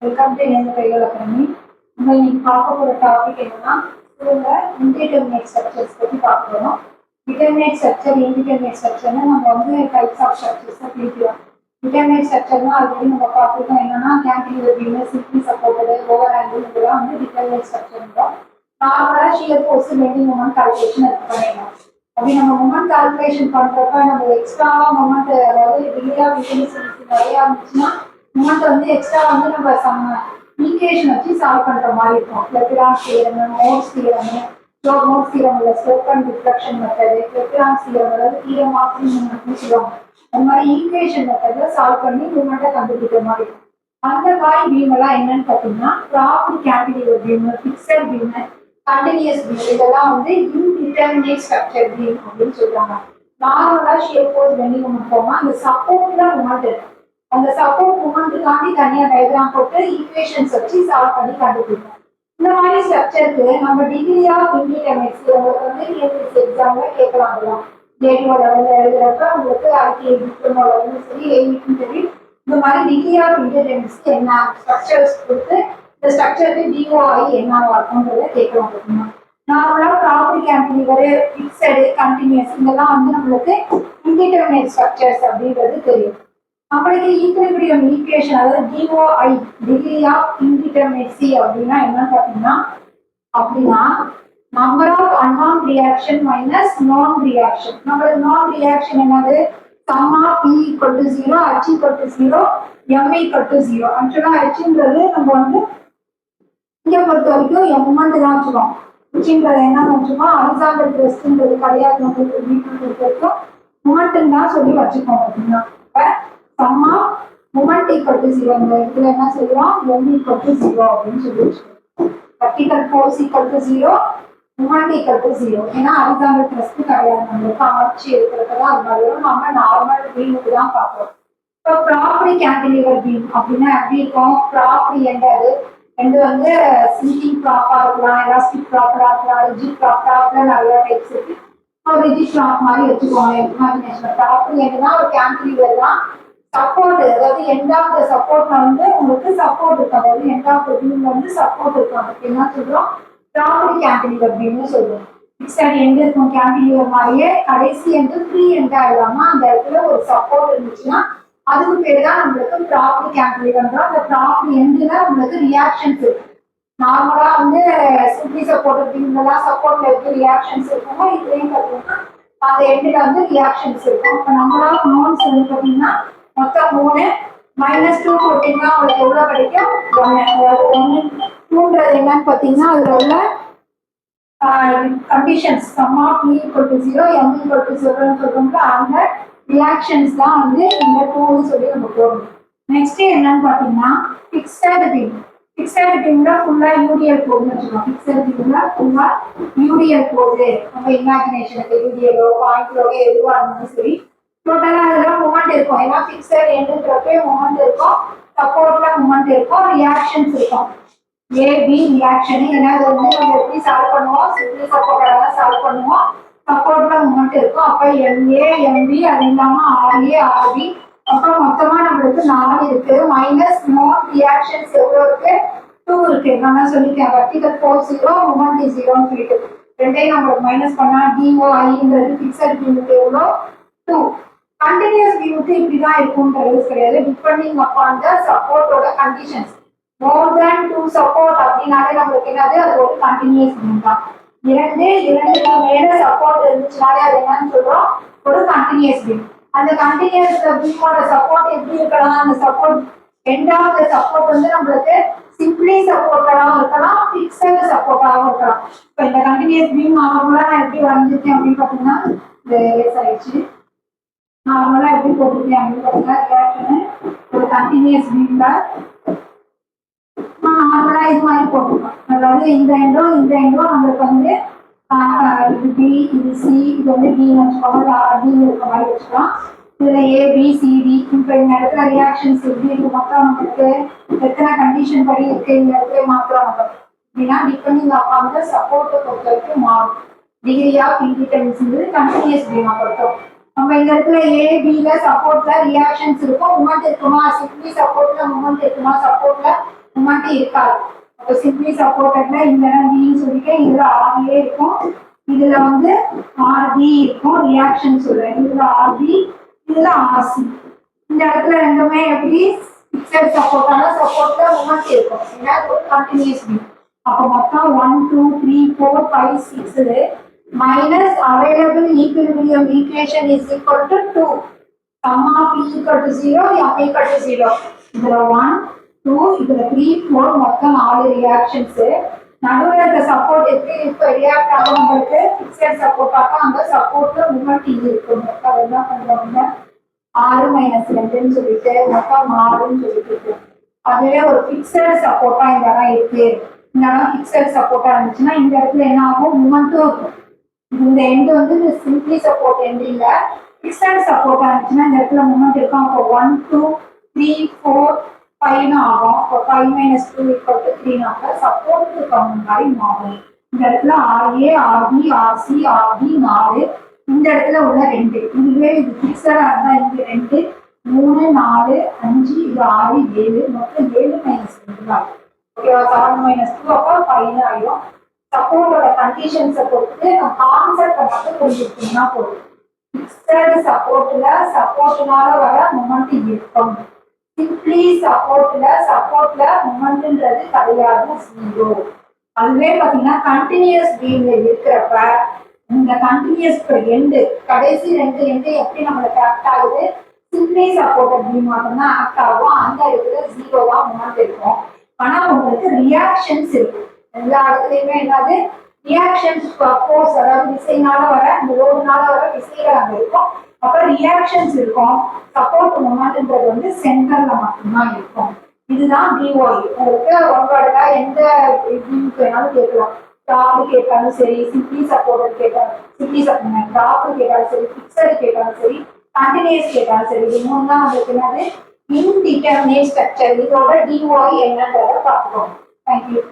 Welcome to இந்த கைகள் academy. நம்ம இன்னைக்கு பார்க்க போற டாபிக் என்னன்னா ஸ்கூல்ல இன்டிடெர்மினேட் ஸ்ட்ரக்சர்ஸ் பத்தி பார்க்க போறோம். டிட்டர்மினேட் ஸ்ட்ரக்சர், இன்டிடெர்மினேட் ஸ்ட்ரக்சர்னு நம்ம வந்து டைப்ஸ் ஆஃப் ஸ்ட்ரக்சர்ஸை பிரிக்கிறோம். டிட்டர்மினேட் ஸ்ட்ரக்சர்னா ஆல்ரெடி நம்ம பார்த்துருக்கோம். என்னன்னா cantilever beam, simply supported, over angle, இதெல்லாம் வந்து டிட்டர்மினேட் ஸ்ட்ரக்சர். நார்மலா shear force, bending moment calculation எடுத்து பண்ணிடலாம். அப்படி நம்ம மொமெண்ட் கால்குலேஷன் பண்றப்ப நம்ம எக்ஸ்ட்ராவா மொமெண்ட், அதாவது டிகிரியா இன்டென்சிட்டி நிறைய இருந்துச்சுன்னா மொமெண்ட் வந்து எக்ஸ்ட்ரா வந்து நம்ம சம் ஈக்குவேஷன் வச்சு சால்வ் பண்ற மாதிரி இருக்கும். லெப்ரான்ஸ் theorem, Mohr's theorem, Mohr's theorem இல்ல ஸ்லோப் அண்ட் டிஃப்ளெக்ஷன் மெத்தடு, லெப்ரான்ஸ் தியரம் அதாவது தியரம் ஆஃப் மூவ்மெண்ட்னு சொல்லுவாங்க. அந்த மாதிரி ஈக்குவேஷன் மெத்தட்ல சால்வ் பண்ணி மூவ்மெண்ட்டை கண்டுபிடிக்கிற மாதிரி இருக்கும். அந்த மாதிரி பீம் எல்லாம் என்னன்னு பார்த்தீங்கன்னா proper cantilever beam, fixed beam, continuous beam, இதெல்லாம் வந்து இன்டிடெர்மினேட் ஸ்ட்ரக்சர் பீம் அப்படின்னு சொல்றாங்க. நார்மலா ஷியர் ஃபோர்ஸ் பெண்டிங் மொமெண்ட் போமா அந்த சப்போர்ட்ல மொமெண்ட் இருக்கு. அந்த சப்போர்ட் மூமெண்ட்டுக்காண்டி தனியாக டயக்ராம் போட்டு ஈக்குவேஷன்ஸ் வச்சு சால்வ் பண்ணி கண்டுபிடிப்போம். இந்த மாதிரி ஸ்ட்ரக்சருக்கு நம்ம டிகிரி ஆஃப் இன்டிடெர்மினேட்ஸ் உங்களுக்கு வந்து டிஎன்பிஎஸ்சி எக்ஸாம்ல கேட்கலாம். ஜேடிஓ லெவலில் எழுதுறப்ப உங்களுக்கு ஐடிஐ டிப்ளமோ லெவலும் சரி, ஏவிக்கும் சரி, இந்த மாதிரி டிகிரி ஆஃப் இன்டிடெர்மினேட்ஸ்க்கு என்ன ஸ்ட்ரக்சர்ஸ் கொடுத்து இந்த ஸ்ட்ரக்சருக்கு டிஓஐ என்னவா இருக்கும்ன்றத கேட்கலாம். பார்த்தீங்கன்னா நார்மலா ப்ராப்பர் கேன்டிலீவர், ஃபிக்ஸடு, கண்டினியூஸ் இதெல்லாம் வந்து நம்மளுக்கு இன்டிடெர்மினேட் ஸ்ட்ரக்சர்ஸ் அப்படின்றது தெரியும். நம்மளுக்கு ஈக்குலிபிரியம் ஈக்குவேஷன், அதாவது டிஓஐ டிகிரி ஆஃப் இன்டிடெர்மினேட்சி அப்படின்னா என்னன்னு பார்த்தீங்கன்னா number of unknown reaction minus known reaction. நம்மளுக்கு நான் ரியாக்ஷன் என்னது? Sum of P equal to 0, h equal to 0, m equal to 0. ஆக்சுவலா ஹெச்ன்றது நம்ம வந்து இங்க பொறுத்த வரைக்கும் மொமெண்ட் தான் வச்சுக்கோம். ஹெச்ன்றது என்ன வச்சுக்கோம், ஹரிசாண்டல் ரெஸ்ட்ன்றது கிடையாது. நம்மளுக்கு வீட்டு பொறுத்த வரைக்கும் மொமெண்ட் தான் சொல்லி வச்சுக்கோம். அப்படின்னா sum of moment equal to 0. இந்த இடத்துல என்ன சொல்றோம், m equal to 0 அப்படின்னு சொல்லி வச்சுக்கோம். vertical force equal to 0, moment equal to 0. ஏன்னா horizontal thrust கிடையாது, நம்மளுக்கு ஆர்ச்சி இருக்கிறதுதான் அது மாதிரி நம்ம நார்மல் பீமுக்கு தான் பார்க்கிறோம். இப்போ ப்ராப்பர்லி கேன்டிலீவர் பீம் அப்படின்னா எப்படி இருக்கும்? ப்ராப்பர்லி என்றது ரெண்டு வந்து சிங்கிங் ப்ராப்பரா இருக்கலாம், எலாஸ்டிக் ப்ராப்பரா இருக்கலாம், ரிஜிட் ப்ராப்பரா நிறைய டைப்ஸ் இருக்கு. ரிஜிட் ப்ராப் மாதிரி வச்சுக்கோங்க. இமேஜினேஷன் ப்ராப்பர்லி என்றுனா ஒரு கேன்டிலீவர் தான். சப்போர்ட், அதாவது எண்ட் ஆஃப் த சப்போர்ட்ல வந்து உங்களுக்கு சப்போர்ட் இருக்கு. அதாவது எண்ட் ஆஃப் த பீம்ல வந்து சப்போர்ட் இருக்கும். அதுக்கு என்ன சொல்றோம்? ப்ராப்பர்லி கேன்டிலீவர் பீம்னு சொல்றோம். ஃபிக்ஸட் எண்ட் இருக்கும் கேன்டிலீவர் மாதிரியே, கடைசி எண்ட் ஃப்ரீ எண்டா இல்லாம அந்த இடத்துல ஒரு சப்போர்ட் இருந்துச்சுன்னா அதுக்கு பேர் தான் நம்மளுக்கு ப்ராப்பர்லி கேன்டிலீவர்ன்றோம். அந்த ப்ராப்பர்லி எண்ட்ல நம்மளுக்கு ரியாக்ஷன்ஸ் இருக்கு. நார்மலா வந்து சிம்பிளி சப்போர்ட் பீம்லாம் சப்போர்ட்ல எப்படி ரியாக்ஷன்ஸ் இருக்குமோ இதுலயும் பார்த்தீங்கன்னா அந்த எண்ட்ல வந்து ரியாக்ஷன்ஸ் இருக்கும். இப்போ நம்மளா நோன்ஸ் வந்து பார்த்தீங்கன்னா மொத்தம் 3 -2 போட்டீங்கன்னா உங்களுக்கு எவ்வளவு கிடைக்கும்? 1. அதாவது 1 2ன்றது என்னன்னு பார்த்தீங்கன்னா அதுல உள்ள conditions sum of e equal to 0, m equal to 0 சொல்றோம்ல, அந்த ரியாக்ஷன்ஸ் தான் வந்து இந்த 2ன்னு சொல்லி நம்ம போடணும். நெக்ஸ்ட் என்னன்னு பார்த்தீங்கன்னா ஃபிக்ஸட் பீம். ஃபிக்ஸட் பீம்ல ஃபுல்லா யூடிஎல் கோடுன்னு வச்சுக்கோம். ஃபிக்ஸட் பீம்ல ஃபுல்லா யூடிஎல் கோடு, நம்ம இமேஜினேஷனுக்கு யூடிஎலோ பாயிண்ட்லோ எதுவாக இருந்தாலும் சரி டோட்டலா அதெல்லாம் மூமெண்ட் இருக்கும். ஏன்னா ஃபிக்ஸட் எண்டுன்றப்பே மூமெண்ட் இருக்கும், சப்போர்ட்ல மூமெண்ட் இருக்கும், ரியாக்ஷன்ஸ் இருக்கும். ஏபி ரியாக்ஷன் ஏன்னா அது வந்து நம்ம எப்படி சால்வ் பண்ணுவோம், சிம்பிளி சப்போர்ட்டாக சால்வ் பண்ணுவோம். சப்போர்ட்ல மூமெண்ட் இருக்கும். அப்ப எம்ஏ எம்பி அது இல்லாம ஆர்ஏ ஆர்பி, அப்புறம் மொத்தமா நம்மளுக்கு 4 இருக்கு. மைனஸ் நோன் ரியாக்ஷன்ஸ் எவ்வளவு இருக்கு? 2 இருக்கு. நான் சொல்லிட்டேன் வெர்டிகல் ஃபோர்ஸ் 0, மூமெண்ட் 0ன்னு சொல்லிட்டு ரெண்டையும் நம்மளுக்கு மைனஸ் பண்ணா டிஓஐன்றது ஃபிக்ஸட் பீமுக்கு எவ்வளோ? 2. கண்டினியூஸ் பீமுக்கு இப்படிதான் இருக்கும்ன்றது கிடையாது. டிபெண்டிங் அப்பான் த சப்போர்ட்டோட கண்டிஷன்ஸ். மோர் தேன் 2 சப்போர்ட் அப்படின்னாலே நம்மளுக்கு என்னது? அது ஒரு கண்டினியூஸ் பீம் தான். இரண்டுக்கு மேல சப்போர்ட் இருந்துச்சுனாலே அது என்னன்னு சொல்றோம்? ஒரு கண்டினியூஸ் பீம். அந்த கண்டினியூஸ் பீமோட சப்போர்ட் எப்படி இருக்கலாம்? அந்த support end of the support வந்து நம்மளுக்கு சிம்பிளி சப்போர்ட்டாகவும் இருக்கலாம், ஃபிக்ஸட் சப்போர்ட்டாகவும் இருக்கலாம். இப்போ இந்த கண்டினியூஸ் பீம் நார்மலா நான் எப்படி வரைஞ்சிருக்கேன் அப்படின்னு பார்த்தீங்கன்னா ஆயிடுச்சு. நார்மலா எப்படி போட்டிருக்கேன் அப்படின்னு பார்த்தீங்கன்னா ஒரு கண்டினியூஸ் பீம்ல நார்மலா இது மாதிரி போட்டிருக்கோம். அதாவது இந்த எண்டும் நம்மளுக்கு வந்து இது பி, இது சி, இது வந்து டின்னு வச்சுக்கோங்க, டின்னு இருக்க மாதிரி வச்சுக்கலாம். இதுல ஏபிசிடி. இப்போ இந்த இடத்துல ரியாக்ஷன்ஸ் எப்படி இருக்கு மொத்தம் நம்மளுக்கு எத்தனை கண்டிஷன் படி இருக்கு இந்த இடத்துல மாத்திரம் நம்ம அப்படின்னா டிபெண்டிங் அப்பான் த சப்போர்ட்டை பொறுத்த வரைக்கும் மாறும். டிகிரி ஆஃப் இன்டிடெர்மினேட்ஸ் கண்டினியூஸ் பீமா பொறுத்தோம். நம்ம இந்த இடத்துல ஏபில சப்போர்ட்ல ரியாக்ஷன்ஸ் இருக்கும், மூமெண்ட் இருக்குமா, சிம்பிளி சப்போர்ட்ல மூமெண்ட் இருக்குமா, சப்போர்ட்ல மொமெண்ட் இருக்காது. அப்போ சிம்பிளி சப்போர்ட்டட்ல இந்த டின்னு சொல்லிட்டு இதுல ஆர்ஏ இருக்கும், இதுல வந்து ஆர்டி இருக்கும், ரியாக்ஷன் சொல்றேன். இதுல ஆர்டி, இதுல ஆர்சி. இந்த இடத்துல ரெண்டுமே எப்படி பிக்சர் சப்போர்ட்டான சப்போர்ட்ல மொமெண்ட் இருக்கும். ஏன்னா அது ஒரு கண்டினியூஸ் பீம். அப்போ மொத்தம் 1 2 3 4 5 6 minus available equilibrium equation is equal to 2. sum of p equal to 0, m equal to 0. இதுல 1 2 இதுல 3 4 மொத்தம் 4 ரியாக்ஷன்ஸ். நடுவுல இருக்க சப்போர்ட் எப்படி இப்ப ரியாக்ட் ஆகும் உங்களுக்கு பிக்சர் சப்போர்ட் ஆக அங்க சப்போர்ட்ல மூமெண்ட் இங்க இருக்கும். அப்ப என்ன பண்றோம்னா 6 மைனஸ் 2ன்னு சொல்லிட்டு மொத்தம் 4ன்னு சொல்லிட்டு அதுவே ஒரு பிக்சர் சப்போர்ட்டா இந்த இடம் இருக்கு. இந்த இடம் பிக்சர் சப்போர்ட்டா இருந்துச்சுன்னா இந்த இடத்துல என்ன ஆகும், மூமெண்ட்டும் இருக்கும். இந்த எண்ட் வந்து சிம்பிளி சப்போர்ட் எண்ட் இல்ல, பிக்சர் சப்போர்ட்டா இருந்துச்சுன்னா இந்த இடத்துல மூமெண்ட் இருக்கும். அப்போ 1 2 3 4 5 ஆகும். அப்போ 5 மைனஸ் 2 ஈக்குவல் டு 3 ஆக சப்போர்ட்டுக்கு தகுந்த மாதிரி மாறும். இந்த இடத்துல ஆர்ஏ ஆர்பி ஆர்சி ஆர்பி 4, இந்த இடத்துல உள்ள 2. இதுவே இது பிக்சரா இருந்தா இங்க 2 3 4 5 இது 6 7 மொத்தம் 7 மைனஸ் 2 தான். ஓகேவா? 7 மைனஸ் 2 அப்போ 5 ஆயிடும். சப்போர்ட்டோட கண்டிஷன்ஸை பொறுத்து கான்செப்டை மட்டும் புரிஞ்சுக்கிட்டீங்கன்னா போதும். பிக்சர்டு சப்போர்ட்ல சப்போர்ட்னால வர மொமெண்ட் இருக்கும். சிம்பிளி சப்போர்ட்ல மொமெண்ட்ன்றது கிடையாது, 0. அதுவே பாத்தீங்கன்னா கண்டினியூஸ் பீம்ல இருக்கிறப்ப இந்த கண்டினியூஸ் எண்டு கடைசி 2 எண்டு எப்படி நம்மளுக்கு ஆக்ட் ஆகுது, சிம்பிளி சப்போர்ட்டட் பீம் மட்டும்தான் ஆக்ட் ஆகும். அந்த இடத்துல 0 தான் மொமெண்ட் இருக்கும். ஆனா உங்களுக்கு ரியாக்ஷன்ஸ் இருக்கு. எல்லா இடத்துலயுமே என்னது ரியாக்ஷன்ஸ், ஃபோர்ஸ் அதாவது விசைனால வர இந்த லோடுனால வர விசைகள் அங்க இருக்கும். அப்ப ரியாக்ஷன்ஸ் இருக்கும். சப்போர்ட் மொமெண்ட்ன்றது வந்து சென்டர்ல மட்டும்தான் இருக்கும். இதுதான் டிஒய். உங்களுக்கு உங்களோட எந்த இதுக்கு வேணாலும் கேட்கலாம். டாப் கேட்டாலும் சரி, சிம்பிளி சப்போர்ட் கேட்டாலும் சிம்பிளி சப்போர்ட் டாப் கேட்டாலும் சரி, பிக்சர் கேட்டாலும் சரி, கண்டினியூஸ் கேட்டாலும் சரி, இது மூணு தான் உங்களுக்கு என்னது இன்டிட்டர்மினேட் ஸ்ட்ரக்சர். இதோட டிஒய் என்னன்றதை பார்த்துக்கோங்க. தேங்க்யூ.